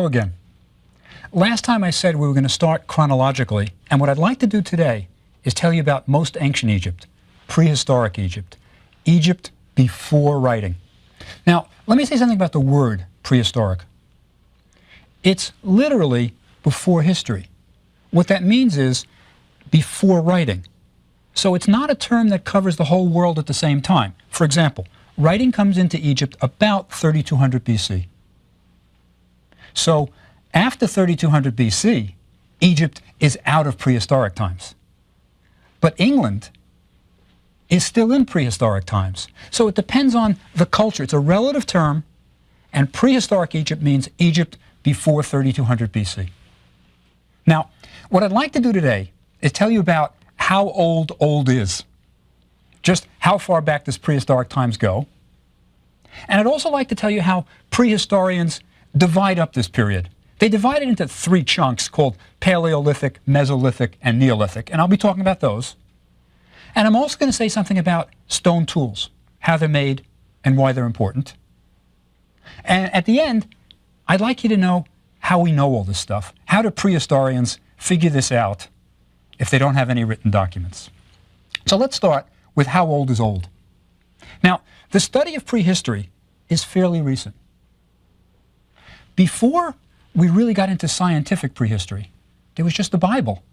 Hello again. Last time I said we were going to start chronologically, and what I'd like to do today is tell you about most ancient Egypt, prehistoric Egypt, Egypt before writing. Now, let me say something about the word prehistoric. It's literally before history. What that means is before writing. So it's not a term that covers the whole world at the same time. For example, writing comes into Egypt about 3200 BC. So after 3200 BC, Egypt is out of prehistoric times. But England is still in prehistoric times. So it depends on the culture. It's a relative term, and prehistoric Egypt means Egypt before 3200 BC. Now, what I'd like to do today is tell you about how old is. Just how far back does prehistoric times go? And I'd also like to tell you how prehistorians divide up this period. They divide it into three chunks called Paleolithic, Mesolithic, and Neolithic, and I'll be talking about those. And I'm also going to say something about stone tools, how they're made and why they're important. And at the end, I'd like you to know how we know all this stuff. How do prehistorians figure this out if they don't have any written documents? So let's start with how old is old. Now, the study of prehistory is fairly recent. Before we really got into scientific prehistory, there was just the Bible.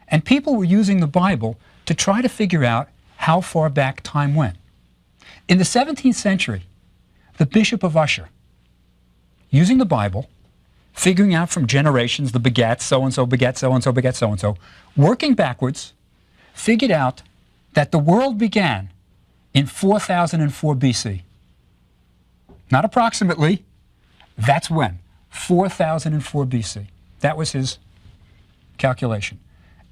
And people were using the Bible to try to figure out how far back time went. In the 17th century, the Bishop of Usher, using the Bible, figuring out from generations the begats, so-and-so begat so-and-so begat so-and-so, working backwards, figured out that the world began in 4004 BC. Not approximately, that's when. 4004 BC. That was his calculation.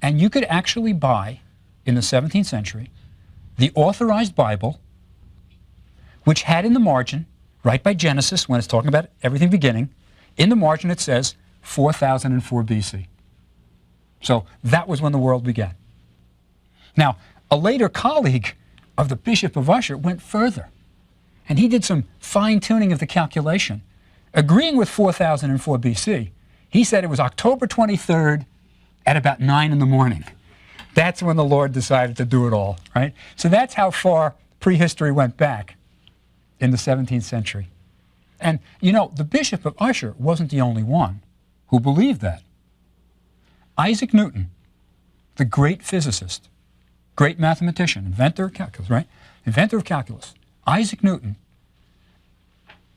And you could actually buy, in the 17th century, the authorized Bible, which had in the margin, right by Genesis, when it's talking about everything beginning, in the margin it says 4004 BC. So that was when the world began. Now, a later colleague of the Bishop of Usher went further, and he did some fine-tuning of the calculation. Agreeing with 4004 BC, he said it was October 23rd at about 9 in the morning. That's when the Lord decided to do it all, right? So that's how far prehistory went back in the 17th century. And, you know, the Bishop of Usher wasn't the only one who believed that. Isaac Newton, the great physicist, great mathematician, inventor of calculus, right? Inventor of calculus. Isaac Newton,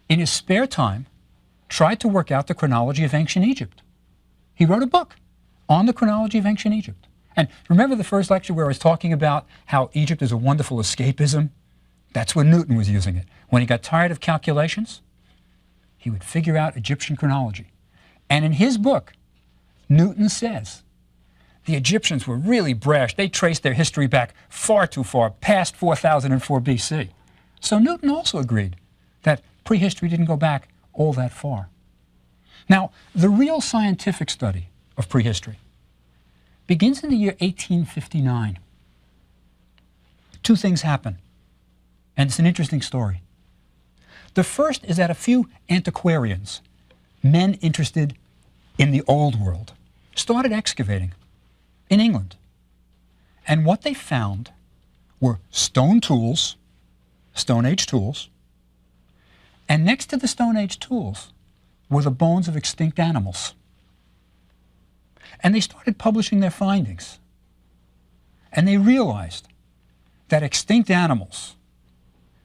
in his spare time, tried to work out the chronology of ancient Egypt. He wrote a book on the chronology of ancient Egypt. And remember the first lecture where I was talking about how Egypt is a wonderful escapism? That's when Newton was using it. When he got tired of calculations, he would figure out Egyptian chronology. And in his book, Newton says the Egyptians were really brash. They traced their history back far too far, past 4004 BC. So Newton also agreed that prehistory didn't go back all that far. Now, the real scientific study of prehistory begins in the year 1859. Two things happen, and it's an interesting story. The first is that a few antiquarians, men interested in the old world, started excavating in England. And what they found were stone tools, Stone Age tools, and next to the Stone Age tools were the bones of extinct animals. And they started publishing their findings. And they realized that extinct animals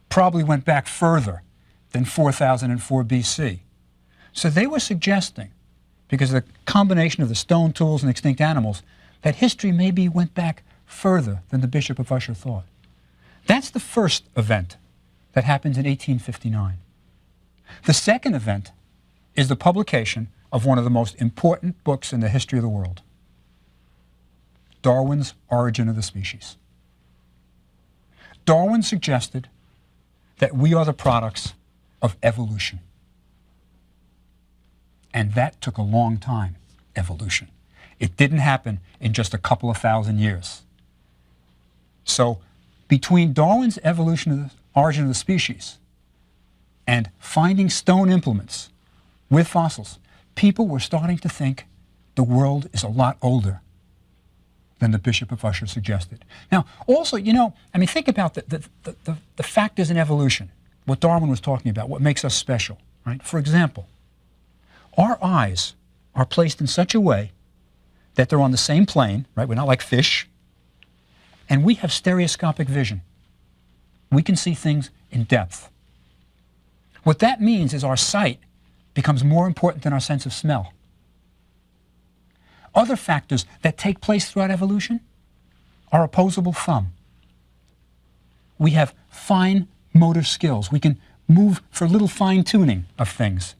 probably went back further than 4004 BC. So they were suggesting, because of the combination of the stone tools and extinct animals, that history maybe went back further than the Bishop of Usher thought. That's the first event that happens in 1859. The second event is the publication of one of the most important books in the history of the world, Darwin's Origin of the Species. Darwin suggested that we are the products of evolution. And that took a long time, evolution. It didn't happen in just a couple of thousand years. So between Darwin's Origin of the Species and finding stone implements with fossils, people were starting to think the world is a lot older than the Bishop of Usher suggested. Now, also, you know, I mean, think about the factors in evolution, what Darwin was talking about, what makes us special, right? For example, our eyes are placed in such a way that they're on the same plane, right? We're not like fish. And we have stereoscopic vision. We can see things in depth. What that means is our sight becomes more important than our sense of smell. Other factors that take place throughout evolution are opposable thumb. We have fine motor skills. We can move for little fine-tuning of things.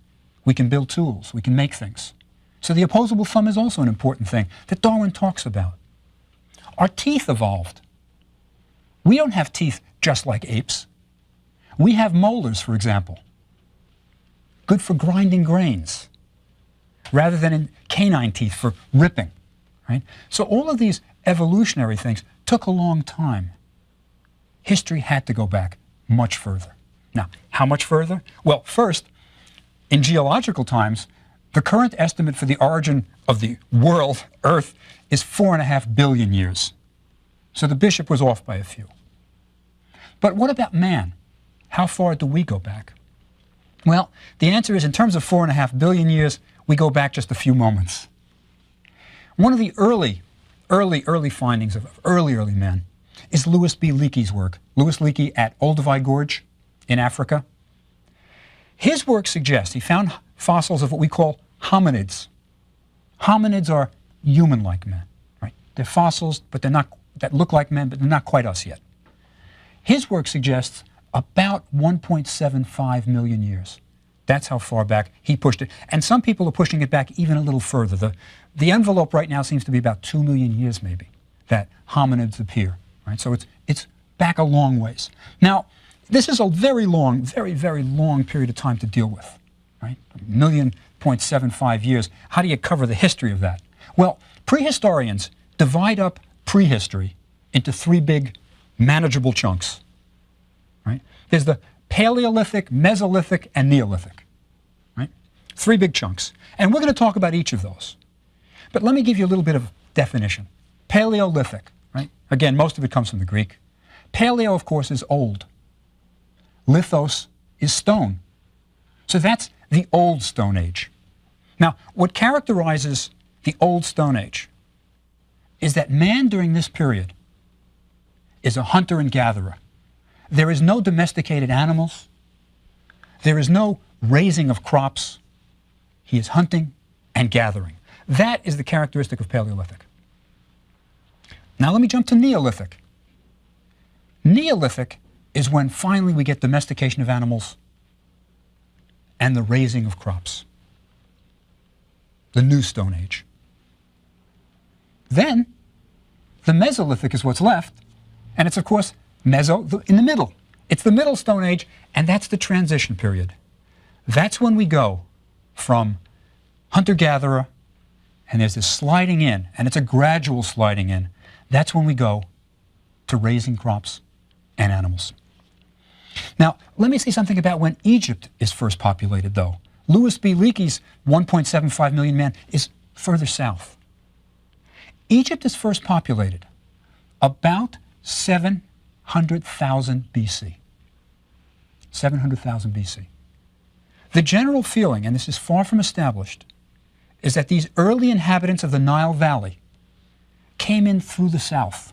We can build tools. We can make things. So the opposable thumb is also an important thing that Darwin talks about. Our teeth evolved. We don't have teeth just like apes. We have molars, for example, good for grinding grains, rather than in canine teeth for ripping, right? So all of these evolutionary things took a long time. History had to go back much further. Now, how much further? Well, first, in geological times, the current estimate for the origin of the world, Earth, is 4.5 billion years. So the bishop was off by a few. But what about man? How far do we go back? Well, the answer is, in terms of 4.5 billion years, we go back just a few moments. One of the early findings of early men is Louis B. Leakey's work. Louis Leakey at Olduvai Gorge in Africa. His work suggests he found fossils of what we call hominids. Hominids are human-like men, right? They're fossils, but they're not, that look like men, but they're not quite us yet. His work suggests about 1.75 million years. That's how far back he pushed it. And some people are pushing it back even a little further. The envelope right now seems to be about 2 million years, maybe, that hominids appear, right? So it's back a long ways. Now, this is a very long, very long period of time to deal with, right? 1.75 years. How do you cover the history of that? Well, prehistorians divide up prehistory into 3 big manageable chunks, right? There's the Paleolithic, Mesolithic, and Neolithic, right? 3 big chunks. And we're going to talk about each of those. But let me give you a little bit of definition. Paleolithic, right? Again, most of it comes from the Greek. Paleo, of course, is old. Lithos is stone. So that's the Old Stone Age. Now, what characterizes the Old Stone Age is that man during this period is a hunter and gatherer. There is no domesticated animals. There is no raising of crops. He is hunting and gathering. That is the characteristic of Paleolithic. Now let me jump to Neolithic. Neolithic is when finally we get domestication of animals and the raising of crops. The New Stone Age. Then, the Mesolithic is what's left, and it's, of course, in the middle. It's the Middle Stone Age, and that's the transition period. That's when we go from hunter-gatherer, and there's this sliding in, and it's a gradual sliding in. That's when we go to raising crops and animals. Now, let me say something about when Egypt is first populated, though. Louis B. Leakey's 1.75 million man is further south. Egypt is first populated about 700,000 BC. 700,000 BC. The general feeling, and this is far from established, is that these early inhabitants of the Nile Valley came in through the south.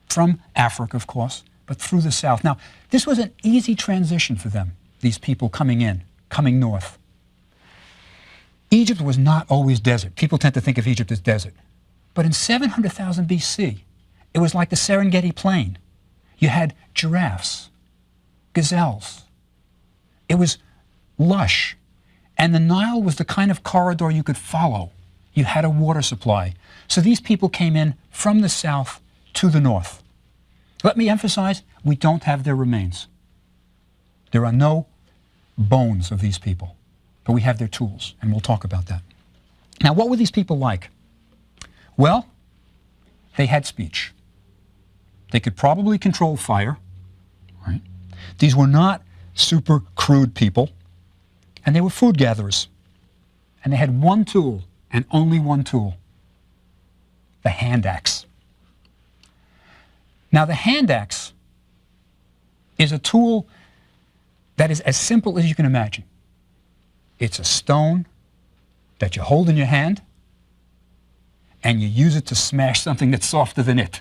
From Africa, of course, but through the south. Now, this was an easy transition for them, these people coming north. Egypt was not always desert. People tend to think of Egypt as desert. But in 700,000 BC, it was like the Serengeti Plain. You had giraffes, gazelles. It was lush. And the Nile was the kind of corridor you could follow. You had a water supply. So these people came in from the south to the north. Let me emphasize, we don't have their remains. There are no bones of these people, but we have their tools, and we'll talk about that. Now, what were these people like? Well, they had speech. They could probably control fire, right? These were not super crude people, and they were food gatherers. And they had one tool, and only one tool: the hand axe. Now, the hand axe is a tool that is as simple as you can imagine. It's a stone that you hold in your hand, and you use it to smash something that's softer than it.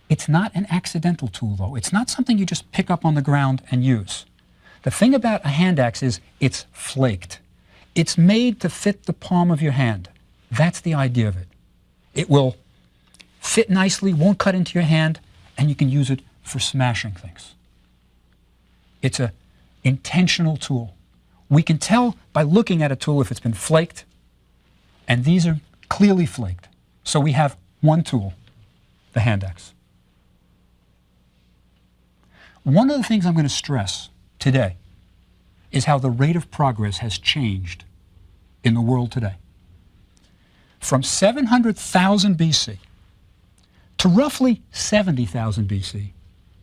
It's not an accidental tool, though. It's not something you just pick up on the ground and use. The thing about a hand axe is it's flaked. It's made to fit the palm of your hand. That's the idea of it. It will fit nicely, won't cut into your hand, and you can use it for smashing things. It's an intentional tool. We can tell by looking at a tool if it's been flaked, and these are clearly flaked. So we have one tool, the hand axe. One of the things I'm going to stress today is how the rate of progress has changed in the world today. From 700,000 BC to roughly 70,000 BC,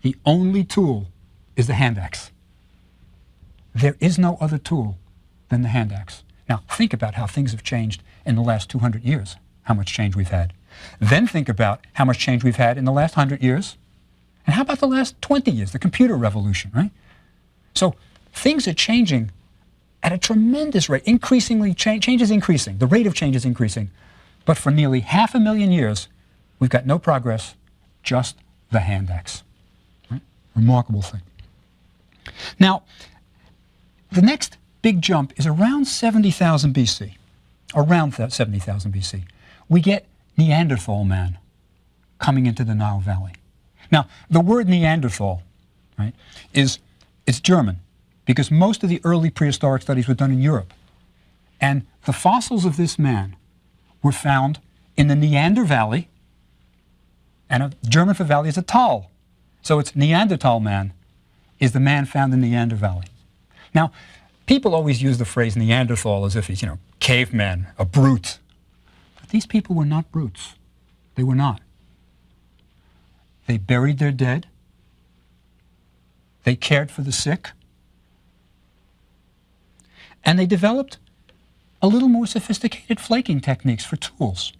the only tool is the hand axe. There is no other tool than the hand axe. Now, think about how things have changed in the last 200 years, how much change we've had. Then think about how much change we've had in the last 100 years. And how about the last 20 years, the computer revolution, right? So things are changing at a tremendous rate. Increasingly, change is increasing. The rate of change is increasing. But for nearly 500,000 years, we've got no progress, just the hand axe. Right? Remarkable thing. Now, the next big jump is around 70,000 BC. Around 70,000 BC. We get Neanderthal man coming into the Nile Valley. Now, the word Neanderthal, right, it's German, because most of the early prehistoric studies were done in Europe. And the fossils of this man were found in the Neander Valley, and German for valley is a Tal. So it's Neanderthal man is the man found in the Neander Valley. Now, people always use the phrase Neanderthal as if he's, caveman, a brute. But these people were not brutes. They were not. They buried their dead. They cared for the sick. And they developed a little more sophisticated flaking techniques for tools.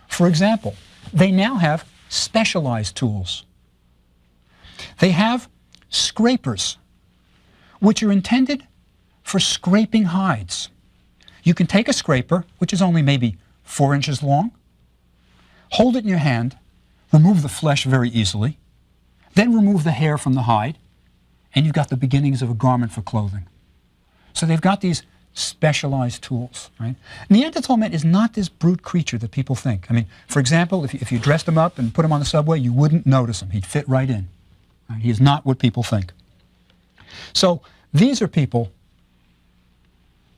For example, they now have specialized tools. They have scrapers, which are intended for scraping hides. You can take a scraper, which is only maybe 4 inches long, hold it in your hand, remove the flesh very easily, then remove the hair from the hide, and you've got the beginnings of a garment for clothing. So they've got these specialized tools, right? Neanderthal man is not this brute creature that people think. I mean, for example, if you dressed him up and put him on the subway, you wouldn't notice him. He'd fit right in. Right? He is not what people think. So these are people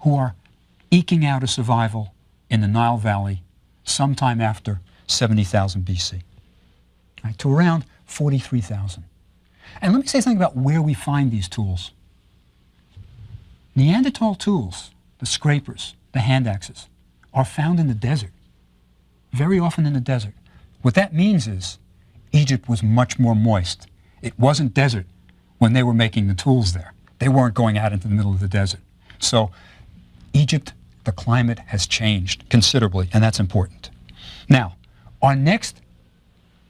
who are eking out a survival in the Nile Valley sometime after 70,000 BC. Right, to around 43,000. And let me say something about where we find these tools. Neanderthal tools, the scrapers, the hand axes, are found in the desert, very often in the desert. What that means is Egypt was much more moist. It wasn't desert when they were making the tools there. They weren't going out into the middle of the desert. So Egypt, the climate has changed considerably, and that's important. Now, our next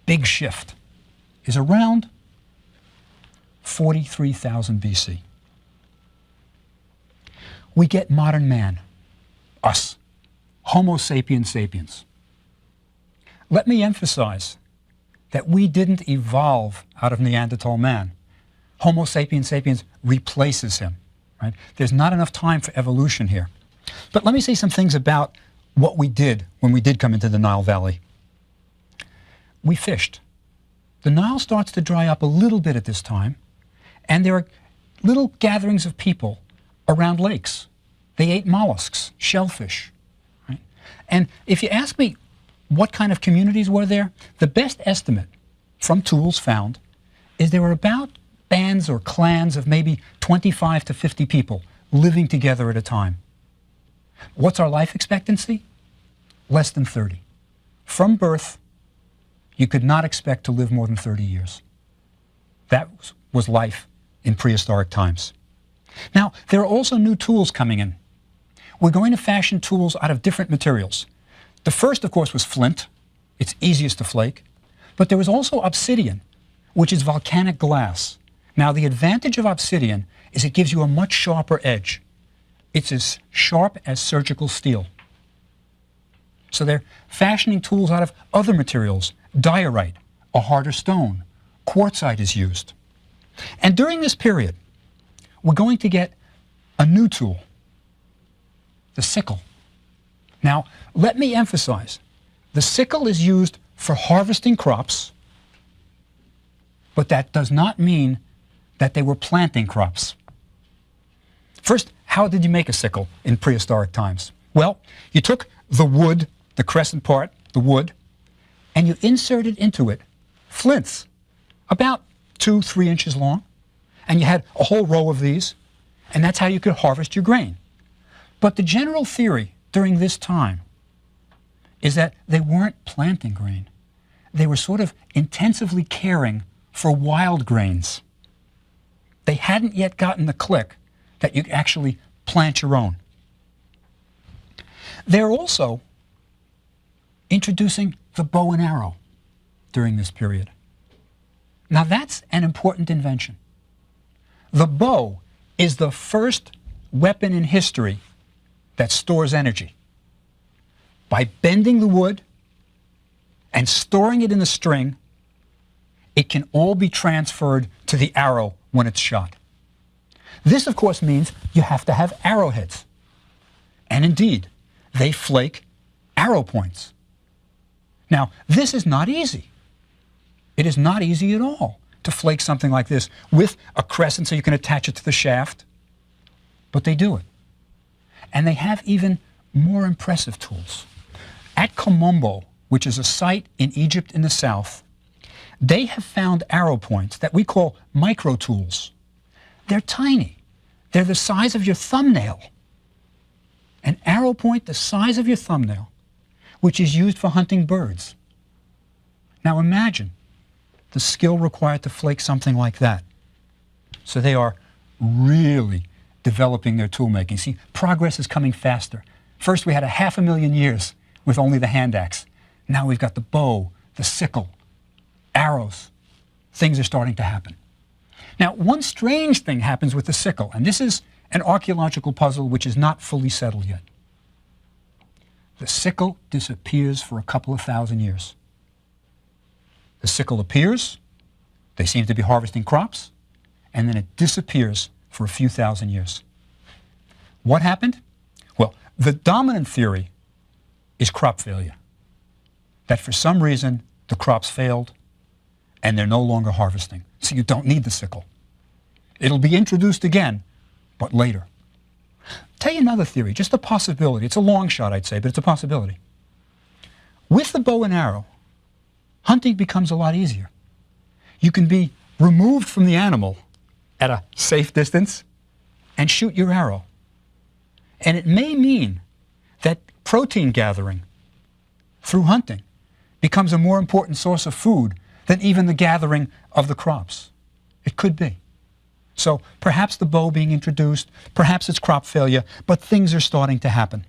big shift is around 43,000 BC. We get modern man, us, Homo sapiens sapiens. Let me emphasize that we didn't evolve out of Neanderthal man. Homo sapiens sapiens replaces him. Right? There's not enough time for evolution here. But let me say some things about what we did when we did come into the Nile Valley. We fished. The Nile starts to dry up a little bit at this time, and there are little gatherings of people around lakes. They ate mollusks, shellfish. Right? And if you ask me what kind of communities were there, the best estimate from tools found is there were about bands or clans of maybe 25 to 50 people living together at a time. What's our life expectancy? Less than 30. From birth, you could not expect to live more than 30 years. That was life in prehistoric times. Now, there are also new tools coming in. We're going to fashion tools out of different materials. The first, of course, was flint. It's easiest to flake. But there was also obsidian, which is volcanic glass. Now, the advantage of obsidian is it gives you a much sharper edge. It's as sharp as surgical steel. So they're fashioning tools out of other materials. Diorite, a harder stone. Quartzite is used. And during this period, we're going to get a new tool, the sickle. Now, let me emphasize, the sickle is used for harvesting crops, but that does not mean that they were planting crops. First, how did you make a sickle in prehistoric times? Well, you took the wood, the crescent part, the wood, and you inserted into it flints, about 2-3 inches long, and you had a whole row of these, and that's how you could harvest your grain. But the general theory during this time is that they weren't planting grain. They were sort of intensively caring for wild grains. They hadn't yet gotten the click that you could actually plant your own. They're also introducing the bow and arrow during this period. Now that's an important invention. The bow is the first weapon in history that stores energy. By bending the wood and storing it in the string, it can all be transferred to the arrow when it's shot. This, of course, means you have to have arrowheads. And indeed, they flake arrow points. Now, this is not easy. It is not easy at all to flake something like this with a crescent so you can attach it to the shaft. But they do it. And they have even more impressive tools. At Komombo, which is a site in Egypt in the south, they have found arrow points that we call micro tools. They're tiny. They're the size of your thumbnail. An arrow point the size of your thumbnail, which is used for hunting birds. Now imagine the skill required to flake something like that. So they are really developing their tool making. See, progress is coming faster. First we had 500,000 years with only the hand axe. Now we've got the bow, the sickle, arrows. Things are starting to happen. Now, one strange thing happens with the sickle, and this is an archaeological puzzle which is not fully settled yet. The sickle disappears for a couple of thousand years. The sickle appears, they seem to be harvesting crops, and then it disappears for a few thousand years. What happened? Well, the dominant theory is crop failure. That for some reason the crops failed and they're no longer harvesting. So you don't need the sickle. It'll be introduced again, but later. Tell you another theory, just a possibility. It's a long shot, I'd say, but it's a possibility. With the bow and arrow, hunting becomes a lot easier. You can be removed from the animal at a safe distance and shoot your arrow. And it may mean that protein gathering through hunting becomes a more important source of food than even the gathering of the crops. It could be. So perhaps the bow being introduced, perhaps it's crop failure, but things are starting to happen.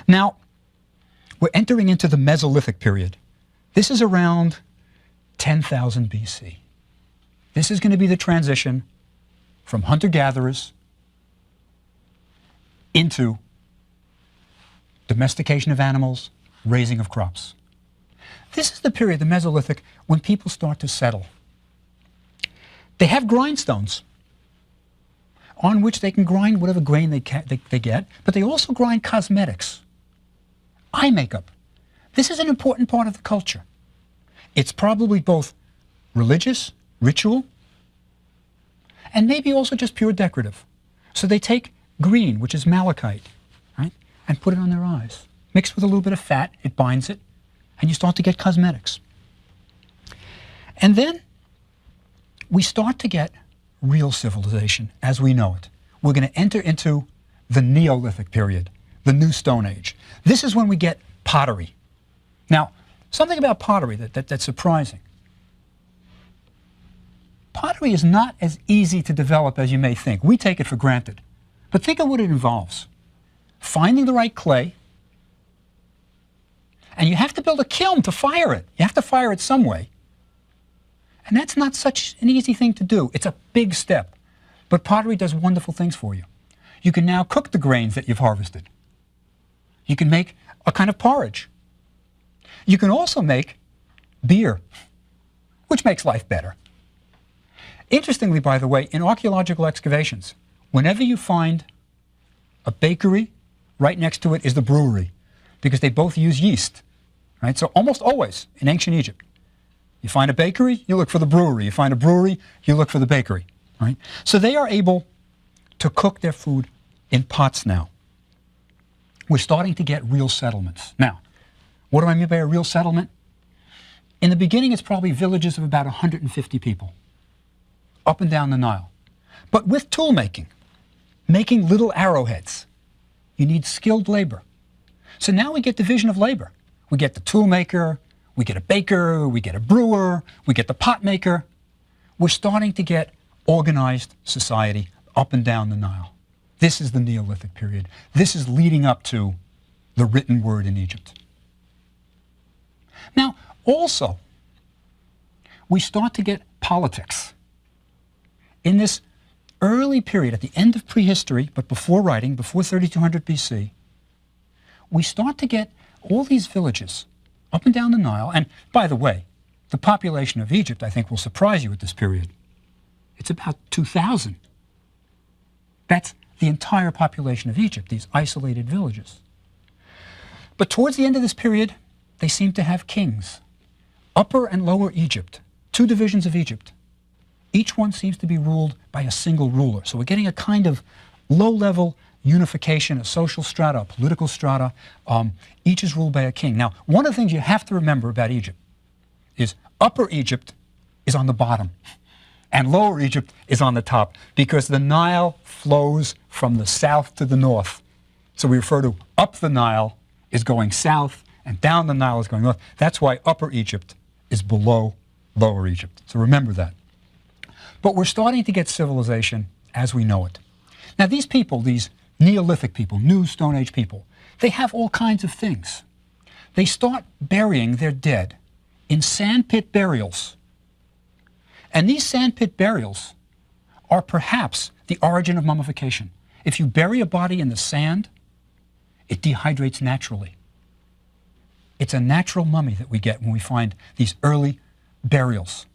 Now, we're entering into the Mesolithic period. This is around 10,000 BC. This is going to be the transition from hunter-gatherers into domestication of animals, raising of crops. This is the period, the Mesolithic, when people start to settle. They have grindstones on which they can grind whatever grain they get, but they also grind cosmetics, eye makeup. This is an important part of the culture. It's probably both religious, ritual, and maybe also just pure decorative. So they take green, which is malachite, right, and put it on their eyes. Mixed with a little bit of fat, it binds it, and you start to get cosmetics. And then we start to get real civilization as we know it. We're going to enter into the Neolithic period, the New Stone Age. This is when we get pottery. Now, something about pottery that's surprising. pottery is not as easy to develop as you may think. We take it for granted. But think of what it involves. Finding the right clay, and you have to build a kiln to fire it. You have to fire it some way. And that's not such an easy thing to do. It's a big step. But pottery does wonderful things for you. You can now cook the grains that you've harvested. You can make a kind of porridge. You can also make beer, which makes life better. Interestingly, by the way, in archaeological excavations, whenever you find a bakery, right next to it is the brewery, because they both use yeast. Right? So almost always in ancient Egypt, you find a bakery, you look for the brewery. You find a brewery, you look for the bakery. Right? So they are able to cook their food in pots now. We're starting to get real settlements. Now, what do I mean by a real settlement? In the beginning, it's probably villages of about 150 people, up and down the Nile. But with tool making little arrowheads, you need skilled labor. So now we get division of labor. We get the tool maker, we get a baker, we get a brewer, we get the pot maker. We're starting to get organized society up and down the Nile. This is the Neolithic period. This is leading up to the written word in Egypt. Now, also, we start to get politics. In this early period, at the end of prehistory, but before writing, before 3200 BC, we start to get all these villages up and down the Nile. And by the way, the population of Egypt, I think, will surprise you at this period. It's about 2,000. That's the entire population of Egypt, these isolated villages. But towards the end of this period, they seem to have kings. Upper and Lower Egypt, two divisions of Egypt. Each one seems to be ruled by a single ruler. So we're getting a kind of low-level unification, a social strata, a political strata. Each is ruled by a king. Now, one of the things you have to remember about Egypt is Upper Egypt is on the bottom, and Lower Egypt is on the top, because the Nile flows from the south to the north. So we refer to up the Nile is going south, and down the Nile is going north. That's why Upper Egypt is below Lower Egypt. So remember that. But we're starting to get civilization as we know it. Now these people, these Neolithic people, New Stone Age people, they have all kinds of things. They start burying their dead in sandpit burials. And these sandpit burials are perhaps the origin of mummification. If you bury a body in the sand, it dehydrates naturally. It's a natural mummy that we get when we find these early burials.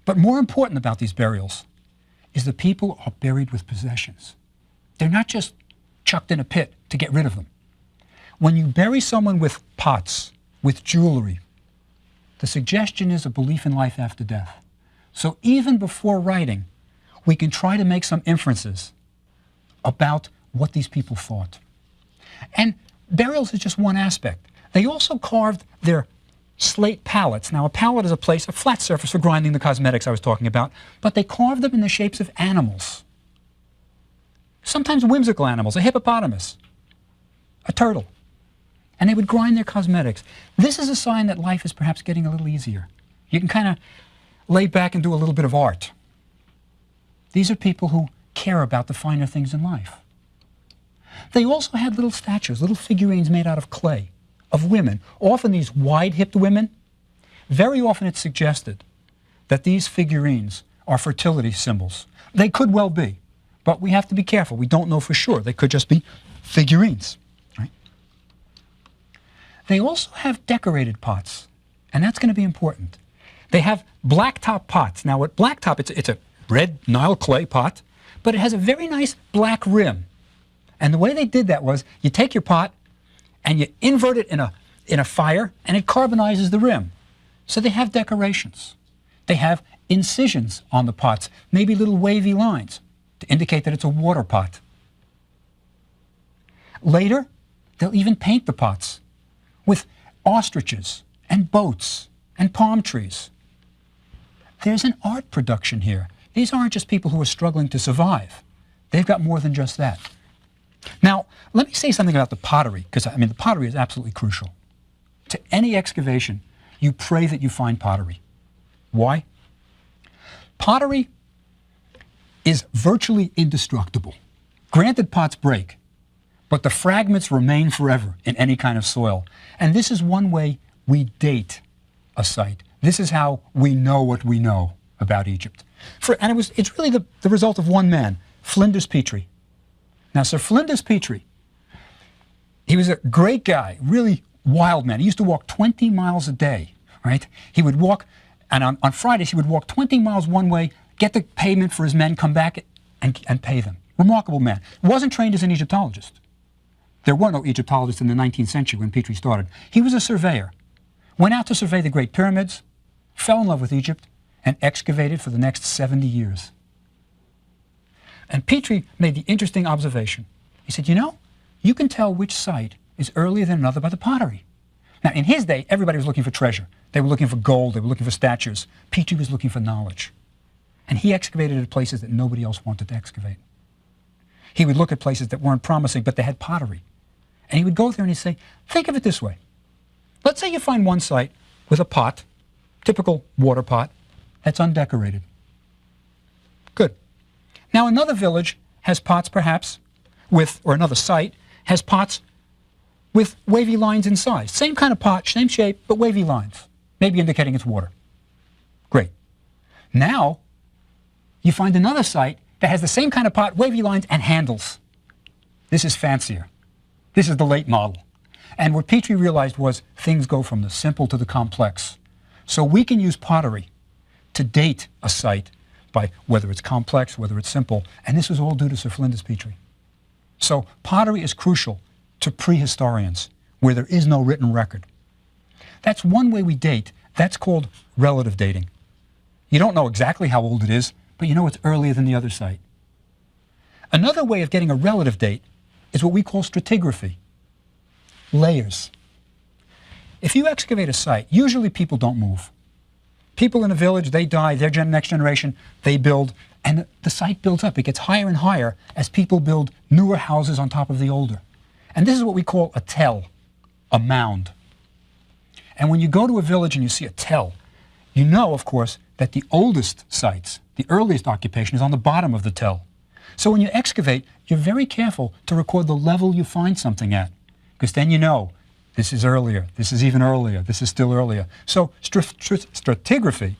But more important about these burials is the people are buried with possessions. They're not just chucked in a pit to get rid of them. When you bury someone with pots, with jewelry, the suggestion is a belief in life after death. So even before writing, we can try to make some inferences about what these people thought. And burials is just one aspect. They also carved their slate palettes. Now, a palette is a place, a flat surface for grinding the cosmetics I was talking about, but they carved them in the shapes of animals. Sometimes whimsical animals, a hippopotamus, a turtle. And they would grind their cosmetics. This is a sign that life is perhaps getting a little easier. You can kind of lay back and do a little bit of art. These are people who care about the finer things in life. They also had little statues, little figurines made out of clay, of women, often these wide-hipped women. Very often it's suggested that these figurines are fertility symbols. They could well be, but we have to be careful. We don't know for sure. They could just be figurines. Right? They also have decorated pots, and that's going to be important. They have blacktop pots. Now, with blacktop, it's a red Nile clay pot, but it has a very nice black rim. And the way they did that was you take your pot and you invert it in a fire, and it carbonizes the rim. So they have decorations. They have incisions on the pots, maybe little wavy lines to indicate that it's a water pot. Later, they'll even paint the pots with ostriches and boats and palm trees. There's an art production here. These aren't just people who are struggling to survive. They've got more than just that. Now, let me say something about the pottery, because I mean, the pottery is absolutely crucial. To any excavation, you pray that you find pottery. Why? Pottery is virtually indestructible. Granted, pots break, but the fragments remain forever in any kind of soil. And this is one way we date a site. This is how we know what we know about Egypt. It's really the result of one man, Flinders Petrie. Now, Sir Flinders Petrie, he was a great guy, really wild man. He used to walk 20 miles a day, right? He would walk, and on Fridays he would walk 20 miles one way, get the payment for his men, come back and pay them. Remarkable man. Wasn't trained as an Egyptologist. There were no Egyptologists in the 19th century when Petrie started. He was a surveyor. Went out to survey the Great Pyramids, fell in love with Egypt, and excavated for the next 70 years. And Petrie made the interesting observation. He said, you know, you can tell which site is earlier than another by the pottery. Now, in his day, everybody was looking for treasure. They were looking for gold. They were looking for statues. Petrie was looking for knowledge. And he excavated at places that nobody else wanted to excavate. He would look at places that weren't promising, but they had pottery. And he would go there and he'd say, think of it this way. Let's say you find one site with a pot, typical water pot, that's undecorated. Good. Now another village has pots perhaps with, or another site has pots with wavy lines in size. Same kind of pot, same shape, but wavy lines, maybe indicating it's water. Great. Now you find another site that has the same kind of pot, wavy lines, and handles. This is fancier. This is the late model. And what Petrie realized was things go from the simple to the complex. So we can use pottery to date a site by whether it's complex, whether it's simple, and this was all due to Sir Flinders Petrie. So pottery is crucial to prehistorians, where there is no written record. That's one way we date. That's called relative dating. You don't know exactly how old it is, but you know it's earlier than the other site. Another way of getting a relative date is what we call stratigraphy. Layers. If you excavate a site, usually people don't move. People in a village, they die, their next generation, they build, and the site builds up. It gets higher and higher as people build newer houses on top of the older. And this is what we call a tell, a mound. And when you go to a village and you see a tell, you know, of course, that the oldest sites, the earliest occupation, is on the bottom of the tell. So when you excavate, you're very careful to record the level you find something at, because then you know this is earlier, this is even earlier, this is still earlier. So stratigraphy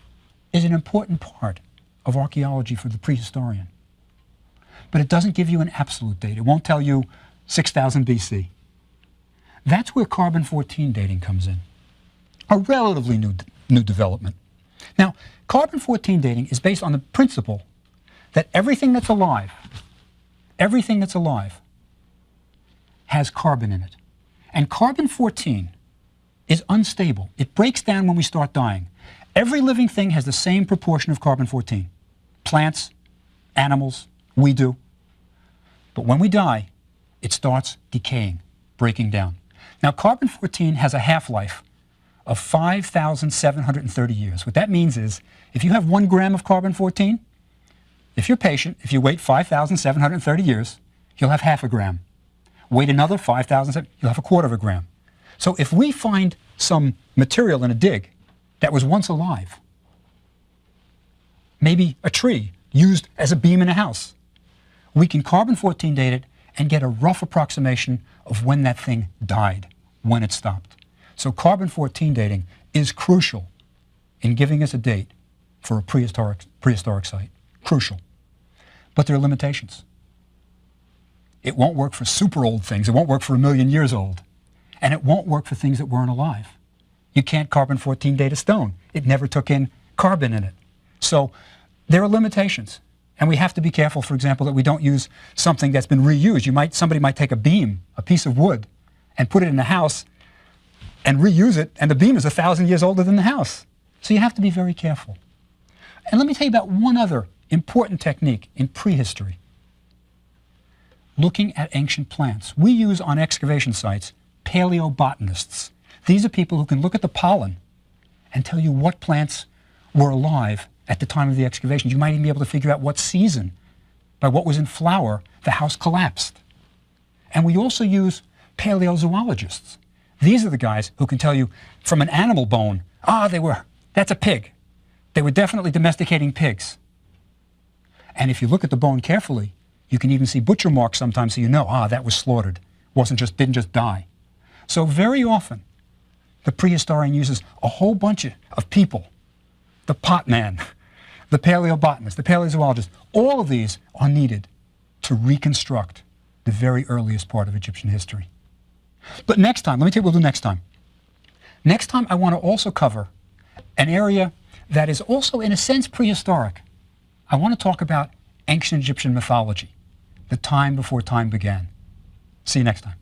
is an important part of archaeology for the prehistorian. But it doesn't give you an absolute date. It won't tell you 6000 BC. That's where carbon-14 dating comes in, a relatively new development. Now, carbon-14 dating is based on the principle that everything that's alive has carbon in it. And carbon-14 is unstable. It breaks down when we start dying. Every living thing has the same proportion of carbon-14. Plants, animals, we do. But when we die, it starts decaying, breaking down. Now, carbon-14 has a half-life of 5,730 years. What that means is, if you have 1 gram of carbon-14, if you're patient, if you wait 5,730 years, you'll have half a gram. Wait another 5,000, you'll have a quarter of a gram. So if we find some material in a dig that was once alive, maybe a tree used as a beam in a house, we can carbon-14 date it and get a rough approximation of when that thing died, when it stopped. So carbon-14 dating is crucial in giving us a date for a prehistoric site. Crucial. But there are limitations. It won't work for super old things. It won't work for 1 million years old. And it won't work for things that weren't alive. You can't carbon-14 date a stone. It never took in carbon in it. So there are limitations. And we have to be careful, for example, that we don't use something that's been reused. Somebody might take a beam, a piece of wood, and put it in a house and reuse it, and the beam is 1,000 years older than the house. So you have to be very careful. And let me tell you about one other important technique in prehistory. Looking at ancient plants. We use on excavation sites paleobotanists. These are people who can look at the pollen and tell you what plants were alive at the time of the excavations. You might even be able to figure out what season, by what was in flower, the house collapsed. And we also use paleozoologists. These are the guys who can tell you from an animal bone, that's a pig. They were definitely domesticating pigs. And if you look at the bone carefully, you can even see butcher marks sometimes, so you know, that was slaughtered. Didn't just die. So very often, the prehistorian uses a whole bunch of people. The pot man, the paleobotanist, the paleozoologist, all of these are needed to reconstruct the very earliest part of Egyptian history. But next time, let me tell you what we'll do next time. Next time, I want to also cover an area that is also, in a sense, prehistoric. I want to talk about ancient Egyptian mythology, the time before time began. See you next time.